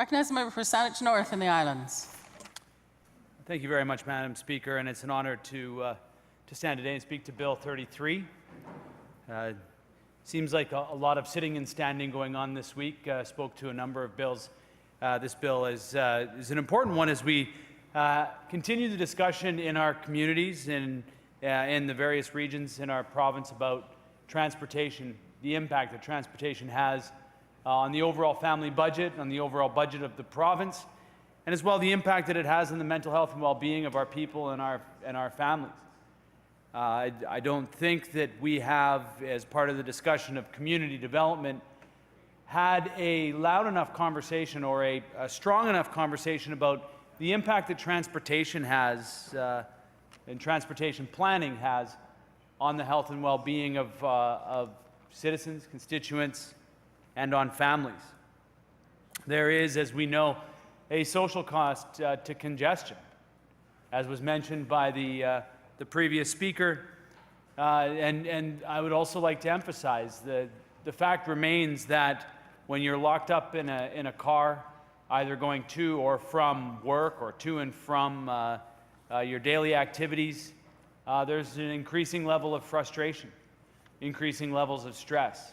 Recognize the member for Saanich North and the Islands. Thank you very much, Madam Speaker, and it's an honour to stand today and speak to Bill 33. Seems like a lot of sitting and standing going on this week. Spoke to a number of bills. This bill is an important one as we continue the discussion in our communities and in the various regions in our province about transportation, the impact that transportation has on the overall family budget, on the overall budget of the province, and as well the impact that it has on the mental health and well-being of our people and our families. I don't think that we have, as part of the discussion of community development, had a loud enough conversation or a strong enough conversation about the impact that transportation has and transportation planning has on the health and well-being of citizens, constituents, and on families. There is, as we know, a social cost to congestion, as was mentioned by the previous speaker, and I would also like to emphasize the fact remains that when you're locked up in a car, either going to or from work or to and from your daily activities, there's an increasing level of frustration, increasing levels of stress.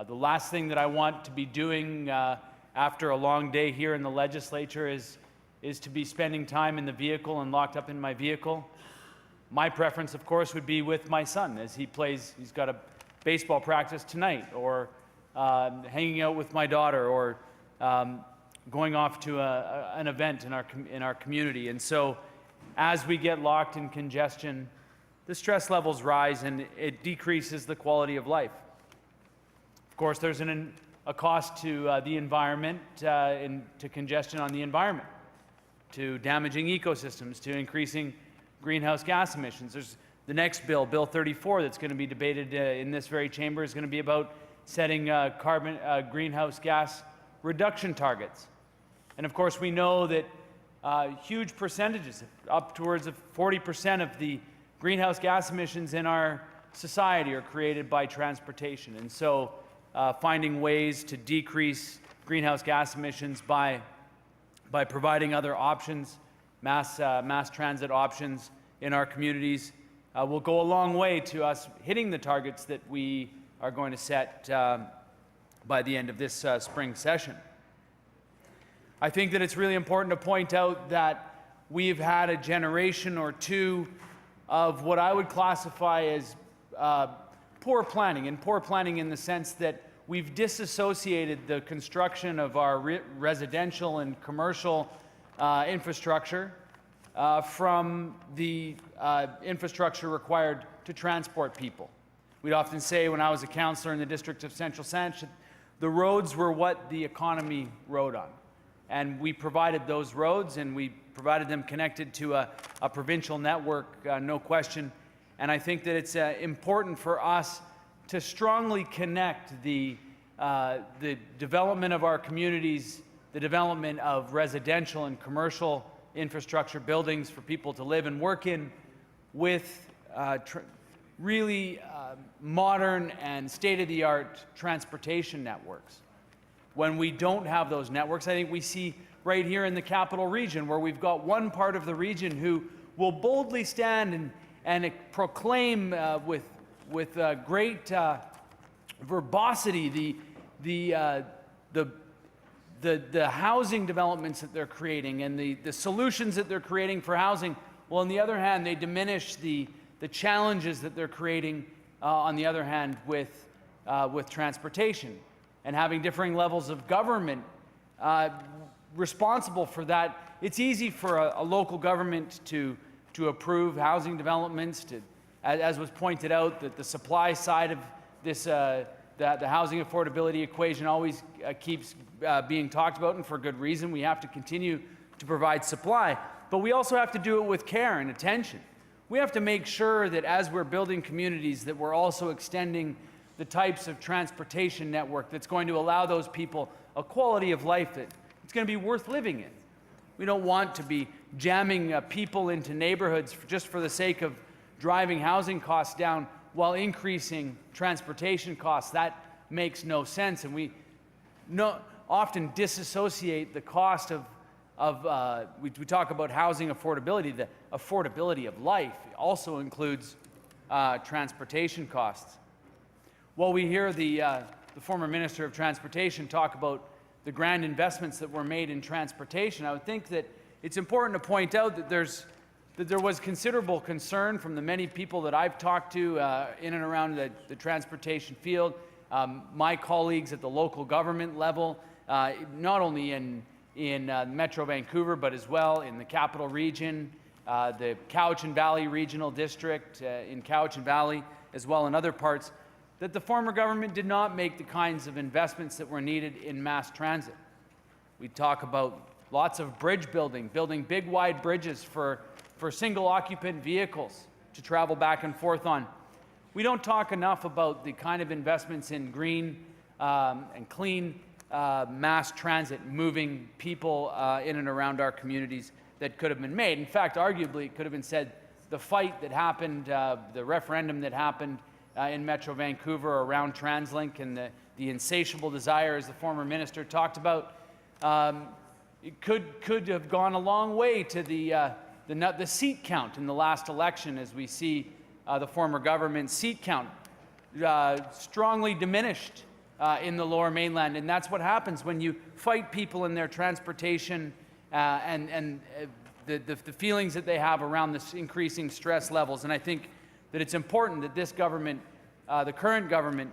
The last thing that I want to be doing after a long day here in the legislature is to be spending time in the vehicle and locked up in my vehicle. My preference, of course, would be with my son as he plays. He's got a baseball practice tonight, or hanging out with my daughter, or going off to an event in our community. And so, as we get locked in congestion, the stress levels rise and it decreases the quality of life. Of course, there's a cost to the environment, to congestion on the environment, to damaging ecosystems, to increasing greenhouse gas emissions. There's the next bill, Bill 34, that's going to be debated in this very chamber, is going to be about setting greenhouse gas reduction targets. And of course, we know that huge percentages, upwards of 40% of the greenhouse gas emissions in our society are created by transportation. And so finding ways to decrease greenhouse gas emissions by providing other options, mass transit options in our communities, will go a long way to us hitting the targets that we are going to set by the end of this spring session. I think that it's really important to point out that we've had a generation or two of what I would classify as poor planning, and poor planning in the sense that we've disassociated the construction of our residential and commercial infrastructure from the infrastructure required to transport people. We'd often say, when I was a councillor in the district of Central Saanich, the roads were what the economy rode on. And we provided those roads, and we provided them connected to a provincial network, no question. And I think that it's important for us to strongly connect the development of our communities, the development of residential and commercial infrastructure buildings for people to live and work in, with really modern and state-of-the-art transportation networks. When we don't have those networks, I think we see right here in the capital region, where we've got one part of the region who will boldly stand and proclaim with great verbosity the housing developments that they're creating and the solutions that they're creating for housing. Well, on the other hand, they diminish the challenges that they're creating, on the other hand, with transportation, and having differing levels of government responsible for that. It's easy for a local government to approve housing developments, as was pointed out, that the supply side of this, the housing affordability equation always keeps being talked about, and for good reason. We have to continue to provide supply, but we also have to do it with care and attention. We have to make sure that as we're building communities, that we're also extending the types of transportation network that's going to allow those people a quality of life that it's going to be worth living in. We don't want to be jamming people into neighborhoods just for the sake of driving housing costs down while increasing transportation costs. That makes no sense. And often disassociate the cost we talk about housing affordability. The affordability of life also includes transportation costs. While we hear the former Minister of Transportation talk about the grand investments that were made in transportation, I would think that it's important to point out that there was considerable concern from the many people that I've talked to in and around the transportation field, my colleagues at the local government level, not only in Metro Vancouver, but as well in the Capital Region, the Cowichan Valley Regional District in Cowichan Valley, as well in other parts, that the former government did not make the kinds of investments that were needed in mass transit. We talk about lots of bridge building big wide bridges for single-occupant vehicles to travel back and forth on. We don't talk enough about the kind of investments in green and clean mass transit, moving people in and around our communities that could have been made. In fact, arguably, it could have been said the fight that happened, the referendum that happened in Metro Vancouver around Translink and the insatiable desire, as the former minister talked about, it could have gone a long way to the seat count in the last election, as we see the former government's seat count strongly diminished in the Lower Mainland. And that's what happens when you fight people in their transportation and the feelings that they have around this increasing stress levels. And I think that it's important that this government, the current government,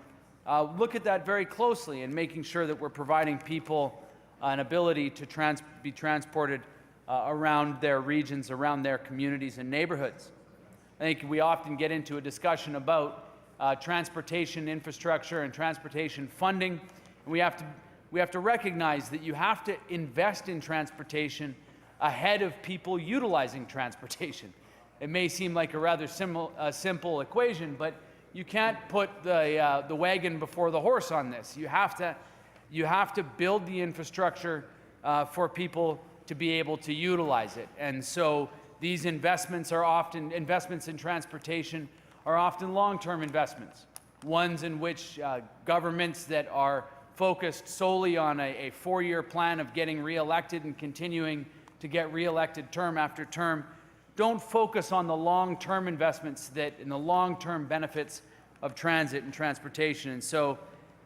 look at that very closely and making sure that we're providing people an ability to be transported around their regions, around their communities and neighborhoods. I think we often get into a discussion about transportation infrastructure and transportation funding. And we have to recognize that you have to invest in transportation ahead of people utilizing transportation. It may seem like a rather simple equation, but you can't put the wagon before the horse on this. You have to build the infrastructure for people to be able to utilize it. And so these investments in transportation are often long-term investments, ones in which governments that are focused solely on a four-year plan of getting reelected and continuing to get reelected term after term don't focus on the long-term investments and the long-term benefits of transit and transportation. And so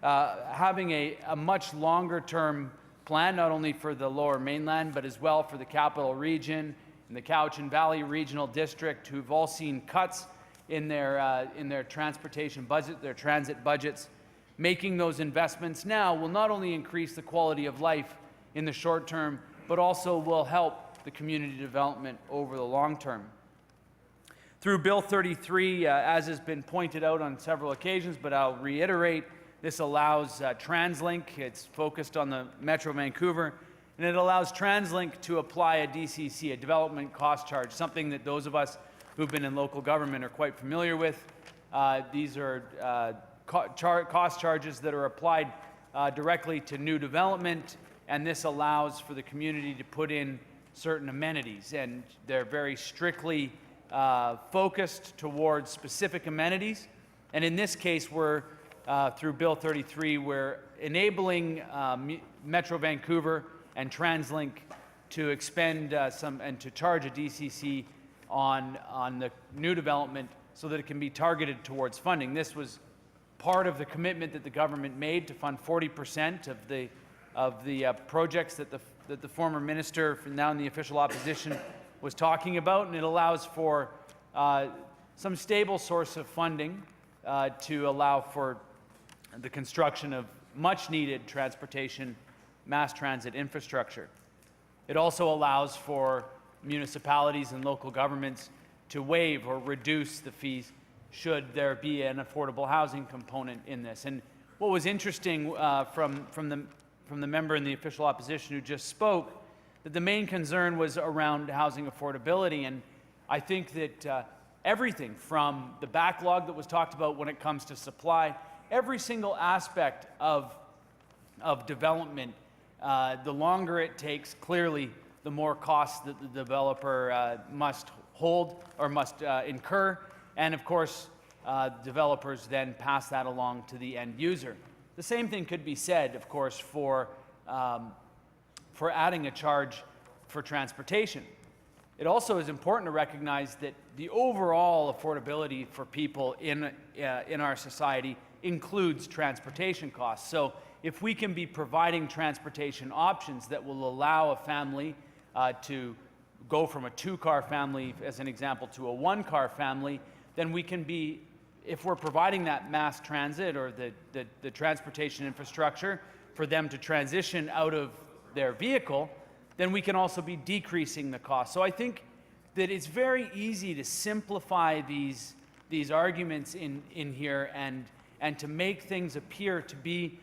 having a much longer-term plan, not only for the Lower Mainland, but as well for the Capital Region and the Cowichan Valley Regional District, who've all seen cuts in their transportation budget, their transit budgets. Making those investments now will not only increase the quality of life in the short term, but also will help the community development over the long term. Through Bill 33, as has been pointed out on several occasions, but I'll reiterate, this allows Translink, it's focused on the Metro Vancouver, and it allows Translink to apply a DCC, a development cost charge, something that those of us who've been in local government are quite familiar with. These are cost charges that are applied directly to new development, and this allows for the community to put in certain amenities, and they're very strictly focused towards specific amenities. And in this case, we're through Bill 33, we're enabling Metro Vancouver and Translink to expend and to charge a DCC on the new development so that it can be targeted towards funding. This was part of the commitment that the government made to fund 40% of the projects that the former minister, now in the official opposition, was talking about, and it allows for some stable source of funding to allow for the construction of much-needed transportation, mass transit infrastructure. It also allows for municipalities and local governments to waive or reduce the fees should there be an affordable housing component in this. And what was interesting from the member in the official opposition who just spoke, that the main concern was around housing affordability. And I think that everything from the backlog that was talked about when it comes to supply, every single aspect of development, the longer it takes, clearly, the more costs that the developer must hold or must incur. And of course, developers then pass that along to the end user. The same thing could be said, of course, for for adding a charge for transportation. It also is important to recognize that the overall affordability for people in our society includes transportation costs. So if we can be providing transportation options that will allow a family to go from a two-car family, as an example, to a one-car family, then we can be, if we're providing that mass transit or the transportation infrastructure for them to transition out of their vehicle, then we can also be decreasing the cost. So I think that it's very easy to simplify these arguments in here and to make things appear to be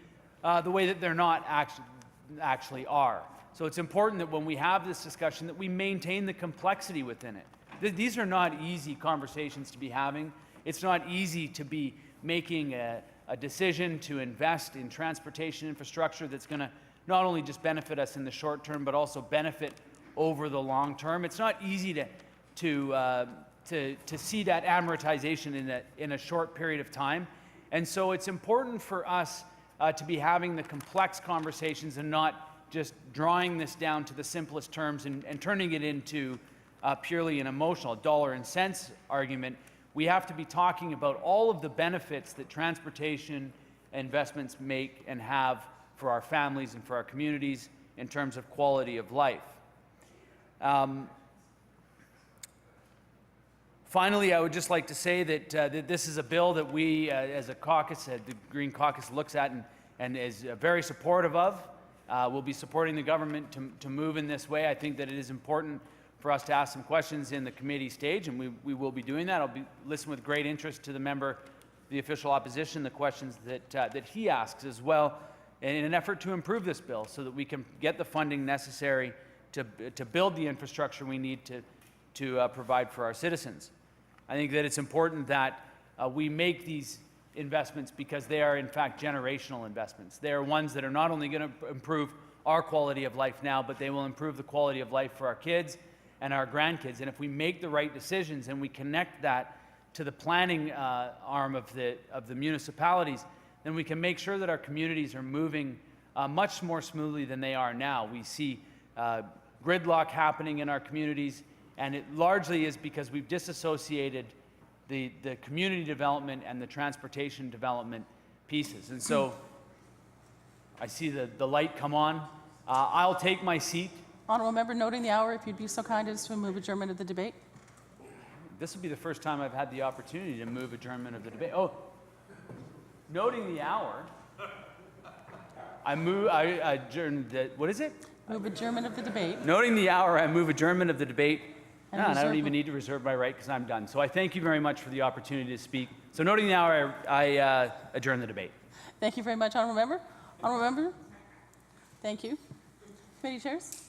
the way that they're not actually are. So it's important that when we have this discussion that we maintain the complexity within it. These are not easy conversations to be having. It's not easy to be making a decision to invest in transportation infrastructure that's going to not only just benefit us in the short term, but also benefit over the long term. It's not easy to see that amortization in a short period of time. And so it's important for us to be having the complex conversations and not just drawing this down to the simplest terms and turning it into purely an emotional dollar and cents argument. We have to be talking about all of the benefits that transportation investments make and have for our families and for our communities in terms of quality of life. Finally, I would just like to say that this is a bill that we, as a caucus, the Green Caucus, looks at and is very supportive of. We'll be supporting the government to move in this way. I think that it is important for us to ask some questions in the committee stage, and we will be doing that. I'll be listening with great interest to the member, the official opposition, the questions that he asks as well, in an effort to improve this bill so that we can get the funding necessary to build the infrastructure we need to provide for our citizens. I think that it's important that we make these investments because they are in fact generational investments. They are ones that are not only going to improve our quality of life now, but they will improve the quality of life for our kids and our grandkids. And if we make the right decisions and we connect that to the planning arm of the municipalities, then we can make sure that our communities are moving much more smoothly than they are now. We see gridlock happening in our communities, and it largely is because we've disassociated the community development and the transportation development pieces. And so I see the light come on. I'll take my seat. Honourable member, noting the hour, if you'd be so kind as to move adjournment of the debate. This will be the first time I've had the opportunity to move adjournment of the debate. Oh, noting the hour, I adjourn the, what is it? Move adjournment of the debate. Noting the hour, I move adjournment of the debate. And And I don't even need to reserve my right because I'm done. So I thank you very much for the opportunity to speak. So noting the hour, I adjourn the debate. Thank you very much, honourable member. Honourable member, thank you. Committee chairs.